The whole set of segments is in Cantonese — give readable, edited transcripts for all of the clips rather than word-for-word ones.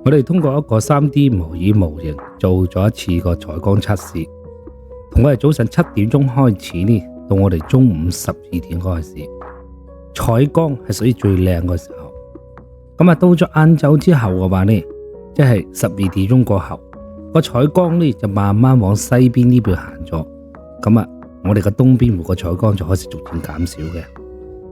我哋通過一個 3D 模擬模型做咗一次個採光測試，同我哋早晨7點鐘開始呢，到我哋中午12點開始，採光係屬於最靚嘅時候。咁啊，到咗晏晝之後嘅話呢，即係12點鐘過後，個採光呢就慢慢往西邊呢邊行咗。咁啊，我哋個東邊湖個採光就開始逐漸減少嘅。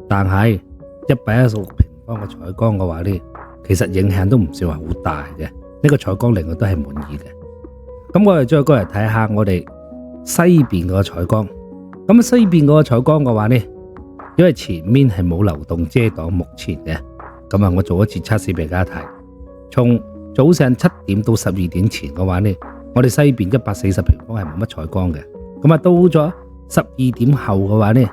但係116平方嘅採光嘅話呢，其實影響都唔算話好大嘅。呢個採光令我都係滿意嘅。咁我哋再過嚟睇下我哋西邊嗰個採光。咁西邊嗰個採光嘅話呢，因為前面係冇流動遮擋目前嘅。咁啊，我做一次測試俾大家睇。從早上7點到12點前嘅話呢，我哋西邊140平方係冇乜採光嘅。咁啊，到咗12點後嘅話呢，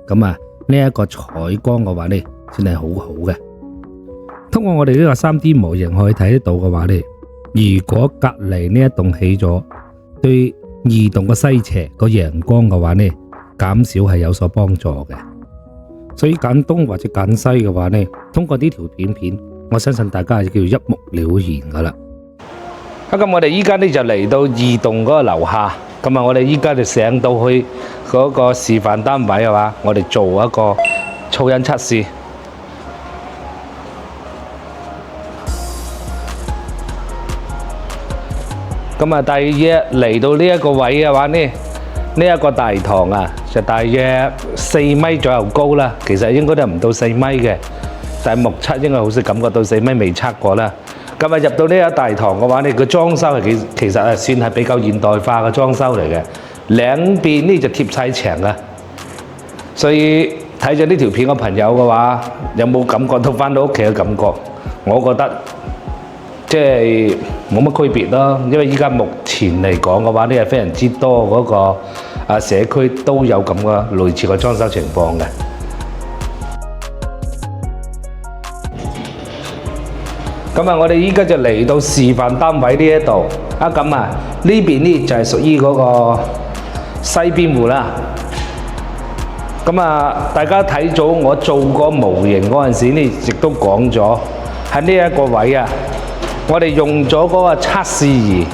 咁啊呢一個採光嘅話呢，算係好好嘅。通過我哋呢個 3D 模型可以睇得到嘅話呢，如果隔籬呢一棟起咗，對二棟嘅西斜個陽光嘅話呢，減少係有所幫助嘅。所以揀東或者揀西嘅話呢，通過呢條片，我相信大家係叫一目了然噶啦。咁我哋依家呢就嚟到二棟嗰個樓下，咁啊我哋依家就上到去嗰個示範單位嘅話，我哋做一個噪音測試。咁啊，大約嚟到呢一個位嘅話呢，呢一個大堂啊，就大約4米左右高啦。其實應該都唔到4米嘅，但係目測應該好似感覺到4米未測過啦。咁啊，入到呢個大堂嘅話呢，個裝修係其實係算係比較現代化嘅裝修嚟嘅，兩邊呢就貼晒牆啊。所以睇咗呢條片嘅朋友嘅話，有冇感覺到返到屋企嘅感覺？我覺得即係冇乜區別咯，因為依家目前嚟講嘅話呢，係非常之多嗰個社區都有咁嘅類似嘅裝修情況嘅。咁啊，我哋依家就嚟到示範單位呢一度啊，咁啊呢邊呢就係屬於嗰個西邊湖啦。咁啊，大家睇咗我做個模型嗰陣時呢，亦都講咗喺呢一個位啊。我哋用咗嗰個測試儀，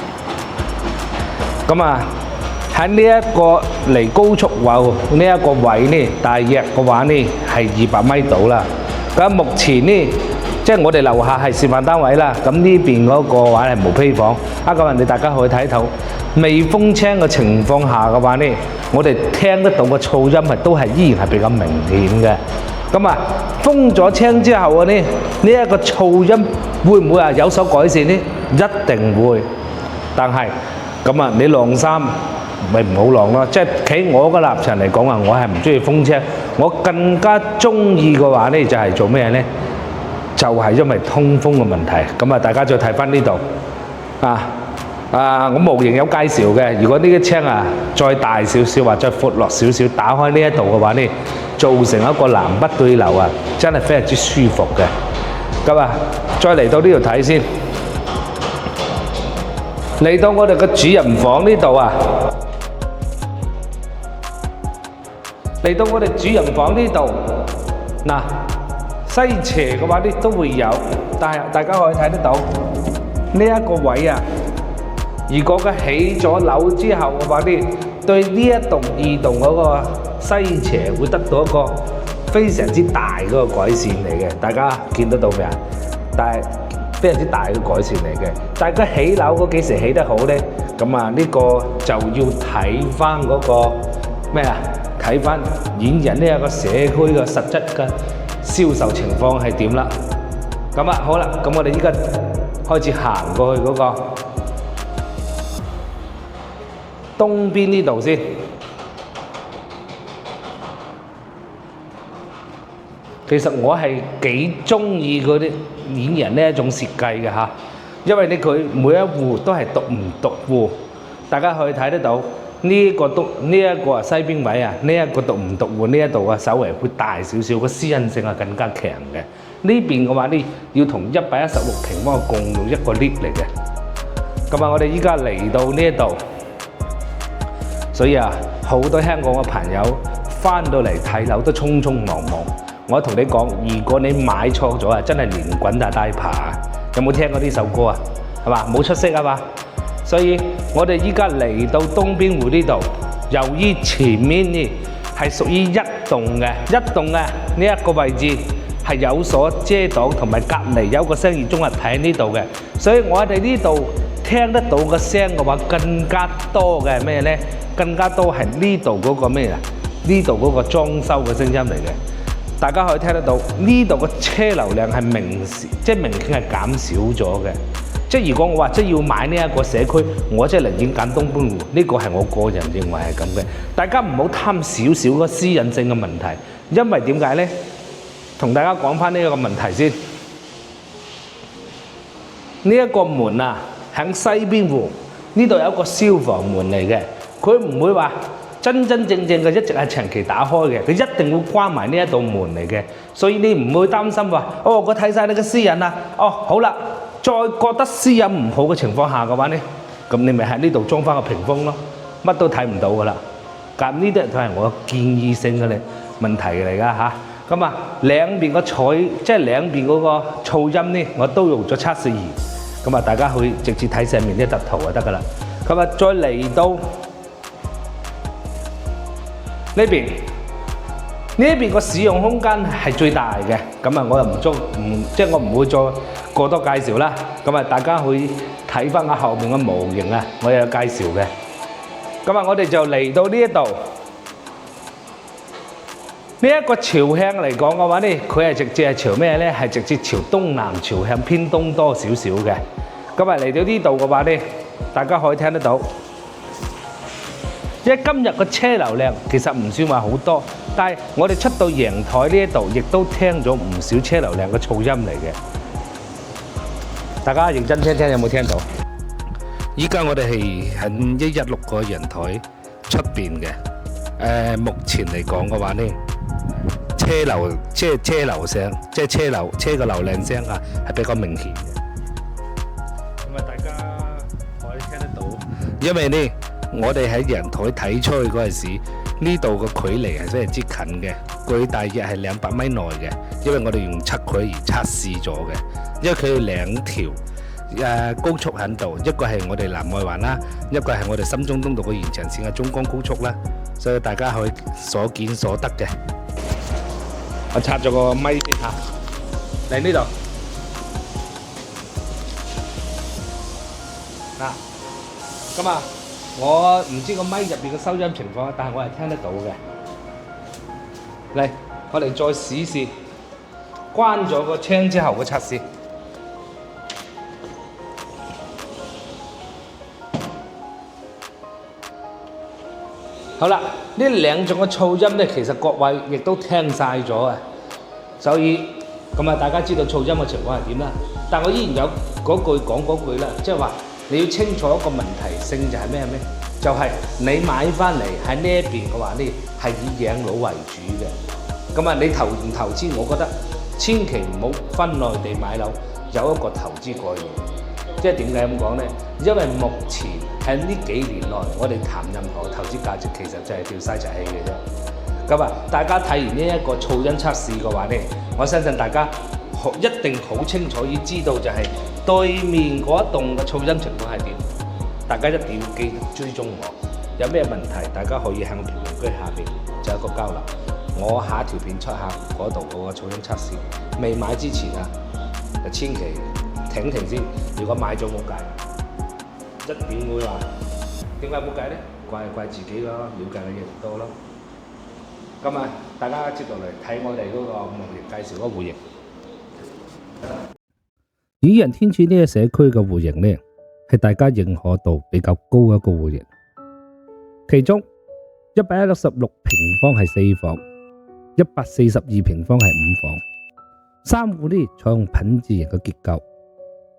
咁啊喺呢一個離高速樓呢一個位呢，大約嘅話呢係200米度啦。咁目前呢，即係我哋樓下係示範單位啦，咁呢邊嗰個話係無坯房。咁人哋大家可以睇到，未封窗嘅情況下嘅話呢，我哋聽得到嘅噪音係都係依然係比較明顯嘅。咁啊，封咗窗之後嘅呢一個噪音會唔會啊有所改善呢？一定會，但係咁啊，你晾衫咪唔好晾咯。即係企我個立場嚟講啊，我係唔中意封窗，我更加中意嘅話呢，就係做咩呢？就係因為通風嘅問題。咁啊，大家再睇翻呢度我模型有介紹嘅。如果呢啲窗啊再大少少或者再闊落少少，打開呢一度嘅話呢，造成一個南北對流啊，真係非常之舒服嘅。咁啊，再嚟到呢度睇先，嚟到我哋嘅主人房呢度啊，嚟到我哋主人房呢度，嗱西斜嘅話呢都會有，但係大家可以睇得到呢一個位啊。如果佢起咗樓之後嘅話呢，對呢一棟二棟嗰個西斜會得到一個非常之大嗰個改善嚟嘅。大家見得到未啊？但係非常之大嘅改善嚟嘅。但係佢起樓嗰幾時起得好呢？咁啊呢個就要睇翻嗰個咩啊？睇翻演人呢一個社區嘅實質嘅銷售情況係點啦。咁啊好啦，咁我哋依家開始行過去嗰個東邊呢度先。其實我係幾中意嗰啲演人呢一種設計嘅嚇，因為呢佢每一戶都係獨唔獨戶，大家可以睇得到呢個西邊位啊，呢一個獨唔獨戶呢一度啊，稍微會大少少，個私隱性係更加強嘅。呢邊嘅話呢，要同116平方共用一個 lift 嚟嘅。咁啊，我哋依家嚟到呢一度，所以啊，好多香港嘅朋友翻到嚟睇樓都匆匆忙忙。我同你講，如果你買錯咗啊，真係連滾帶爬。有冇聽過呢首歌啊？係嘛？冇出息啊嘛。所以我哋依家嚟到東邊湖呢度，由於前面呢係屬於一棟嘅呢一個位置係有所遮擋，同埋隔離有個商業綜合體喺呢度嘅，所以我哋呢度聽得到個聲嘅話，更加多嘅咩呢？更加多係呢度嗰個咩啊？呢度嗰個裝修嘅聲音嚟嘅。大家可以聽得到呢度嘅車流量係明顯係減少咗嘅。即係如果我話即係要買呢一個社區，我真係寧願揀東邊湖，呢個係我個人認為係咁嘅。大家唔好貪少少個私隱性嘅問題，因為點解呢？同大家講翻呢一個問題先。呢一個門啊，喺西邊湖呢度有一個消防門嚟嘅，佢唔會話真正嘅一直係長期打開嘅，佢一定會關埋呢一道門嚟嘅，所以你唔會擔心話哦，我睇晒你嘅私隱啦，哦好啦。再覺得私隱唔好嘅情況下嘅話呢，咁你咪喺呢度裝翻個屏風咯，乜都睇唔到噶啦。咁呢啲都係我建議性嘅問題嚟㗎嚇。咁啊，兩邊個即係兩邊嗰個噪音呢，我都用咗測試儀。咁啊，大家可以直接睇上面呢一幅圖就得㗎啦。咁啊，再嚟到呢邊。呢邊個使用空間係最大嘅，咁啊我又即係我唔會再過多介紹啦。咁啊大家可以睇翻下後面嘅模型啊，我有介紹嘅。咁啊我哋就嚟到呢一度，呢一個朝向嚟講嘅話呢，佢係直接係朝咩呢？係直接朝東南朝向偏東多少少嘅。咁啊嚟到呢度嘅話呢，大家可以聽得到。因為今日個車流量其實唔算話好多，但係我哋出到陽台呢一度，亦都聽咗唔少車流量嘅噪音嚟嘅。大家認真聽聽，有冇聽到？依家我哋係喺116個陽台出邊嘅。目前嚟講嘅話呢，車流聲，即係車嘅流量聲啊，係比較明顯嘅。咁啊，大家可以聽得到，因為呢。我哋喺陽台睇出去嗰陣時，呢度個距離係非常之近嘅，佢大約係200米內嘅，因為我哋用測距儀測試咗嘅，因為佢有兩條高速喺度，一個係我哋南外環啦，一個係我哋深中東道嘅延長線嘅中江高速啦，所以大家可以所見所得嘅。我插咗個咪先嚇，嚟呢度嗱，咁啊。我唔知個咪入邊嘅收音情況，但係我係聽得到嘅。嚟，我哋再試試關咗個窗之後嘅測試。好啦，呢兩種嘅噪音呢，其實各位亦都聽晒咗啊。所以咁啊，大家知道噪音嘅情況係點啦。但我依然有講嗰句啦，即係話。你要清楚一個問題性就係咩？就係你買翻嚟喺呢一邊嘅話呢，係以養老為主嘅。咁啊，你投唔投資？我覺得千祈唔好分內地買樓，有一個投資概念。即係點解咁講呢？因為目前喺呢幾年內，我哋談任何投資價值，其實就係吊嘥柴氣嘅啫。咁啊，大家睇完呢一個噪音測試嘅話呢，我相信大家一定好清楚要知道就係對面嗰一棟嘅噪音情況係點，大家一定要記得追蹤我。有咩問題，大家可以喺我評論區下邊就有一個交流。我下一條片出下嗰度嗰個噪音測試，未買之前啊，就千祈停先。如果買咗冇計，一定會話點解冇計呢？怪自己咯，了解嘅嘢唔多咯。今日大家接落嚟睇我哋嗰個模型介紹嗰個戶型。綺人天柱呢個社區嘅戶型呢，係大家認可度比較高嘅一個戶型。其中116平方係4房，142平方係5房。三戶呢採用品字型嘅結構，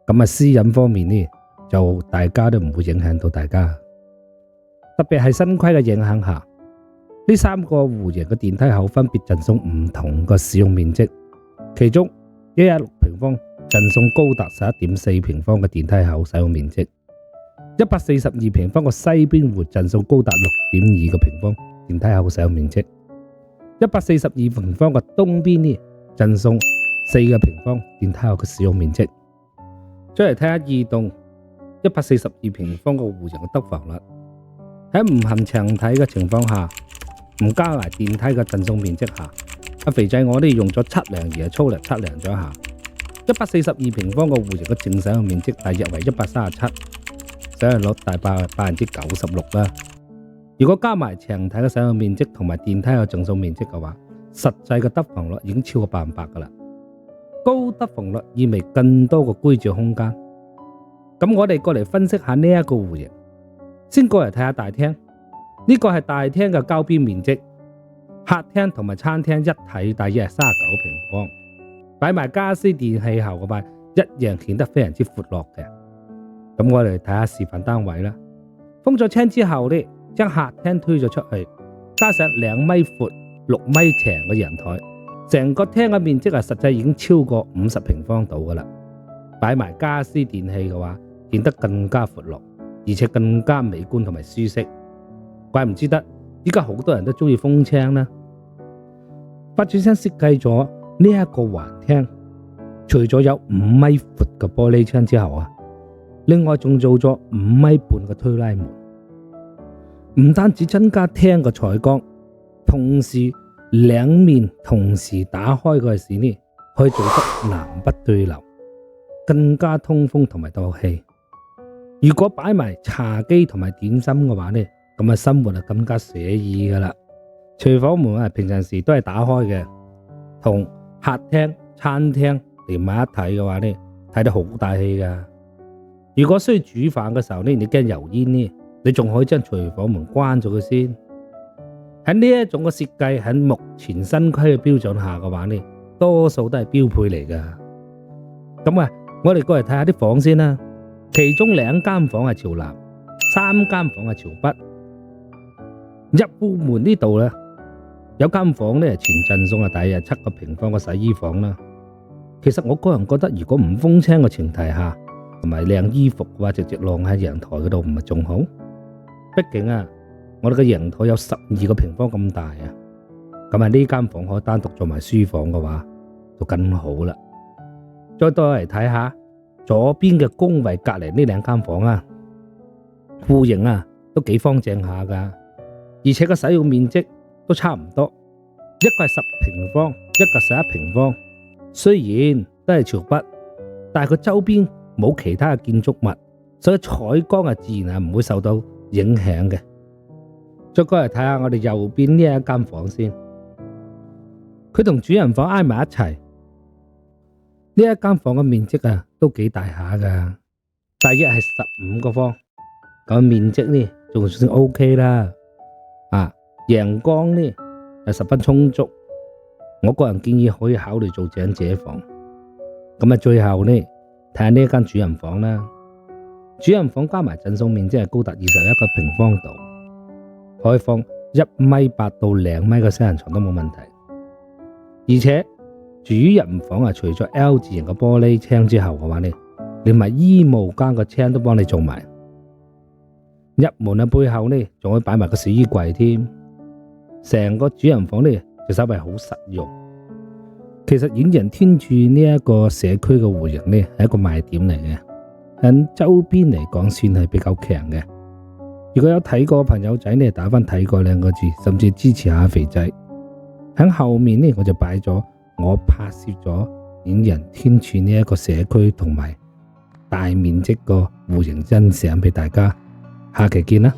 咁啊私隱方面呢就大家都唔會影響到大家。特別係新規嘅影響下，呢三個戶型嘅電梯口分別贈送唔同嘅使用面積，其中116平方贈送高達11.4平方嘅電梯口使用面積，142平方個西邊戶贈送高達6.2個平方電梯口使用面積，142平方個東邊呢贈送4個平方電梯口嘅使用面積。再嚟睇下二棟142平方個戶型嘅得房率。喺唔含牆體嘅情況下，唔加埋電梯嘅贈送面積下，阿肥仔我哋用咗702粗略測量咗下，142平方個戶型嘅淨使用面積大約為137，使用率大概96%啦。如果加埋牆體嘅使用面積同埋電梯嘅贈送面積嘅話，實際嘅得房率已經超過100%噶啦。高得房率意味更多嘅居住空間。咁我哋過嚟分析下呢一個戶型，先過嚟睇下大廳。呢個係大廳嘅交邊面積，客廳同埋餐廳一體大約係39平方，擺埋家私電器後嘅話，一樣顯得非常之闊落嘅。咁我哋睇下示範單位啦。封咗窗之後呢，將客廳推咗出去，加上2米闊、6米長嘅陽台，成個廳嘅面積實際已經超過50平方度噶啦。擺埋家私電器嘅話，顯得更加闊落，而且更加美觀同埋舒適。怪唔之得，依家好多人都中意封窗啦。發展商設計咗呢一個環廳，除咗有5米闊嘅玻璃窗之後另外仲做咗5米半嘅推拉門，唔單止增加廳嘅採光，同時兩面同時打開嗰時呢，可以做得南北對流，更加通風同埋透氣。如果擺埋茶几同埋點心嘅話呢，咁生活更加寫意噶啦。廚房門平常時都係打開嘅，同客廳、餐廳連埋一體嘅話呢，睇得好大氣噶。如果需要煮飯嘅時候呢，你驚油煙呢，你仲可以將廚房門關咗佢先。喺呢一種嘅設計，喺目前新規嘅標準下嘅話呢，多數都係標配嚟噶。咁我哋過嚟睇下啲房先啦。其中2間房係朝南，3間房係朝北。入戶門呢度有間房前贈送大約7個平方嘅洗衣房啦。其實我個人覺得，如果唔封窗嘅前提下，同埋晾衣服嘅話，直接晾喺陽台嗰度唔係仲好？畢竟我哋嘅陽台有12個平方咁大咁呢間房可以單獨做埋書房嘅話，就更好啦。再多嚟睇下左邊嘅工位隔籬呢2間房戶型都幾方正下噶。而且個使用面積都差唔多，一個係10平方，一個11平方。雖然都係朝北，但係佢周邊冇其他嘅建築物，所以採光自然係唔會受到影響嘅。再過嚟睇下我哋右邊呢一間房先，佢同主人房挨埋一齊。呢一間房嘅面積都幾大下噶，大約係15個方，咁面積呢仲算 OK 啦。陽光呢十分充足，我個人建議可以考慮做長者房。咁最後呢，睇下呢間主人房啦。主人房加埋贈送面積係高達21個平方度，可以放1.8米到2米嘅雙人床都冇問題。而且主人房除咗 L 字形嘅玻璃窗之後嘅話呢，連埋衣帽間嘅窗都幫你做埋。入門嘅背後呢，仲可以擺埋個洗衣櫃添。成個主人房呢就稍微好實用。其實演人天柱呢一個社區嘅戶型呢係一個賣點嚟嘅，喺周邊嚟講算係比較強嘅。如果有睇過朋友仔呢，打返睇過2個字，甚至支持下肥仔。喺後面呢，我就擺咗我拍攝咗演人天柱呢一個社區同埋大面積個戶型真相俾大家。下期見啦！